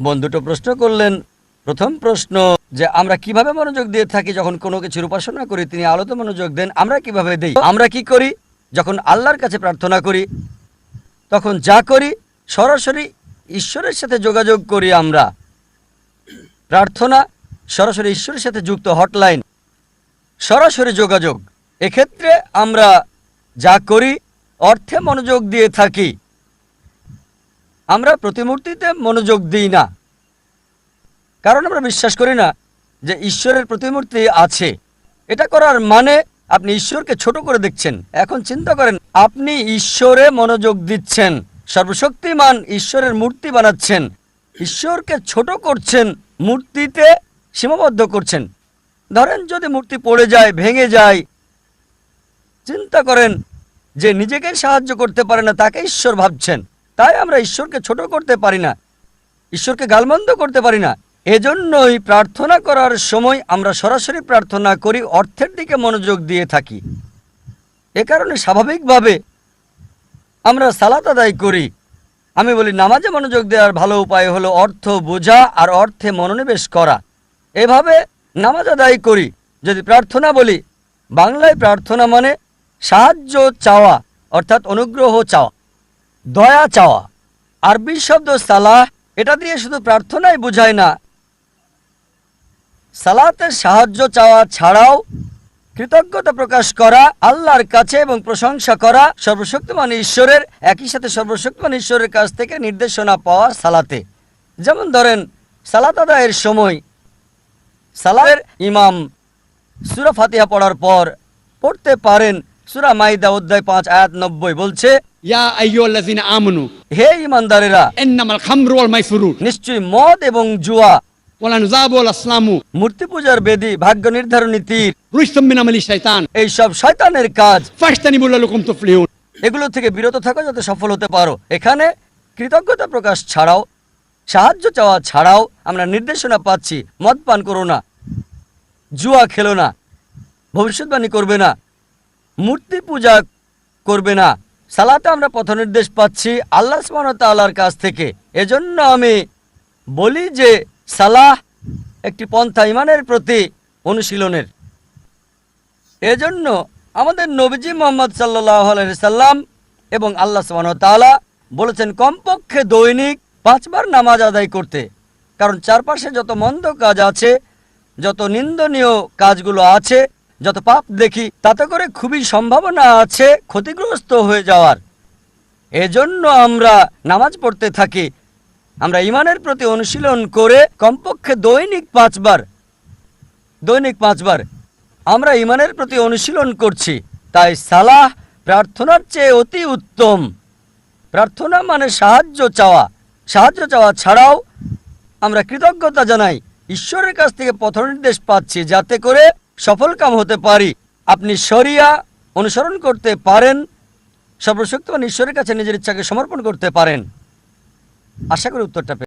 বন্ধুটো প্রশ্ন করলেন, প্রথম প্রশ্ন যে আমরা কিভাবে মনোযোগ দিয়ে থাকি যখন কোনো কিছুর উপাসনা করি, তিনি আলোতে মনোযোগ দেন, আমরা কিভাবে দেই? আমরা কি করি যখন আল্লাহর কাছে প্রার্থনা করি, তখন যা করি সরাসরি ঈশ্বরের সাথে যোগাযোগ করি। আমরা প্রার্থনা সরাসরি ঈশ্বরের সাথে যুক্ত, হটলাইন, সরাসরি যোগাযোগ। এক্ষেত্রে আমরা যা করি অর্থে মনোযোগ দিয়ে থাকি। আমরা প্রতিমূর্তিতে মনোযোগ দিই না, কারণ আমরা বিশ্বাস করি না যে ঈশ্বরের প্রতিমূর্তি আছে। এটা করার মানে আপনি ঈশ্বরকে ছোট করে দেখছেন। এখন চিন্তা করেন, আপনি ঈশ্বরে মনোযোগ দিচ্ছেন, সর্বশক্তিমান ঈশ্বরের মূর্তি বানাচ্ছেন, ঈশ্বরকে ছোট করছেন, মূর্তিতে সীমাবদ্ধ করছেন। ধরেন যদি মূর্তি পড়ে যায়, ভেঙে যায়, চিন্তা করেন যে নিজেকে সাহায্য করতে পারে না তাকে ঈশ্বর ভাবছেন। তাই আমরা ঈশ্বরকে ছোট করতে পারি না, ঈশ্বরকে গালমন্দ করতে পারি না। এজন্যই প্রার্থনা করার সময় আমরা সরাসরি প্রার্থনা করি, অর্থের দিকে মনোযোগ দিয়ে থাকি। এ কারণে স্বাভাবিকভাবে আমরা সালাত আদায় করি। আমি বলি নামাজে মনোযোগ দেওয়ার ভালো উপায় হলো অর্থ বোঝা আর অর্থে মনোনিবেশ করা। এভাবে নামাজ আদায় করি। যদি প্রার্থনা বলি, বাংলায় প্রার্থনা মানে সাহায্য চাওয়া, অর্থাৎ অনুগ্রহ চাওয়া, দয়া চাওয়া। আরবি শব্দ সালাহ, এটা দিয়ে শুধু প্রার্থনাই বোঝায় না, সালাতের সাহায্য চাওয়া ছাড়াও কৃতজ্ঞতা প্রকাশ করা আল্লাহর কাছে এবং প্রশংসা করা সর্বশক্তিমান ঈশ্বরের, একই সাথে সর্বশক্তিমান ঈশ্বরের কাছ থেকে নির্দেশনা পাওয়া সালাতে। যেমন ধরেন সালাত আদায়ের সময় সালাতের ইমাম সূরা ফাতিহা পড়ার পর পড়তে পারেন সূরা মাইদা অধ্যায় 5 আয়াত 90 বলছে, ইয়া আইয়ুহাল্লাযিনা আমানু, হে ঈমানদারেরা, ইন্নামাল খামরু ওয়াল মাইসিরু, নিশ্চয়ই মদ এবং জুয়া, ওয়াল আনযাবু ওয়াল আসলামু, মূর্তি পূজার বেদী, ভাগ্য নির্ধারণী তীর, রিজসুম মিন আমালি শাইতান, এইসব শয়তানের কাজ, ফাশতানিবু লাকুম তুফলিহুন। এগুলো থেকে বিরত থাকো যাতে সফল হতে পারো। এখানে কৃতজ্ঞতা প্রকাশ ছাড়াও, সাহায্য চাওয়া ছাড়াও আমরা নির্দেশনা পাচ্ছি, মদ পান করো না, জুয়া খেলো না, ভবিষ্যৎবাণী করবে না, মূর্তি পূজা করবে না। সালাতে আমরা পথ নির্দেশ পাচ্ছি আল্লাহ সুবহানাহু ওয়া তাআলার কাছ থেকে। এজন্য আমি বলি যে সালাহ একটি পন্থা ঈমানের প্রতি অনুশীলনের। এজন্য আমাদের নবীজি মুহাম্মদ সাল্লাল্লাহু আলাইহি সাল্লাম এবং আল্লাহ সুবহানাহু ওয়া তাআলা বলেছেন কমপক্ষে দৈনিক 5 বার নামাজ আদায় করতে। কারণ চারপাশে যত মন্দ কাজ আছে, যত নিন্দনীয় কাজগুলো আছে, যত পাপ দেখি, তাতে করে খুবই সম্ভাবনা আছে ক্ষতিগ্রস্ত হয়ে যাওয়ার। এজন্য আমরা নামাজ পড়তে থাকি। আমরা ঈমানের প্রতি অনুশীলন করে কমপক্ষে দৈনিক 5 বার আমরা ঈমানের প্রতি অনুশীলন করছি। তাই সালাহ প্রার্থনার চেয়ে অতি উত্তম। প্রার্থনা মানে সাহায্য চাওয়া ছাড়াও আমরা কৃতজ্ঞতা জানাই, ঈশ্বরের কাছ থেকে পথনির্দেশ পাচ্ছি যাতে করে সফল কাম হতে পারি। আপনি শরিয়া অনুসরণ করতে পারেন, সর্বশক্তিমান ঈশ্বরের কাছে নিজের ইচ্ছাকে সমর্পণ করতে পারেন। আশা করি উত্তরটা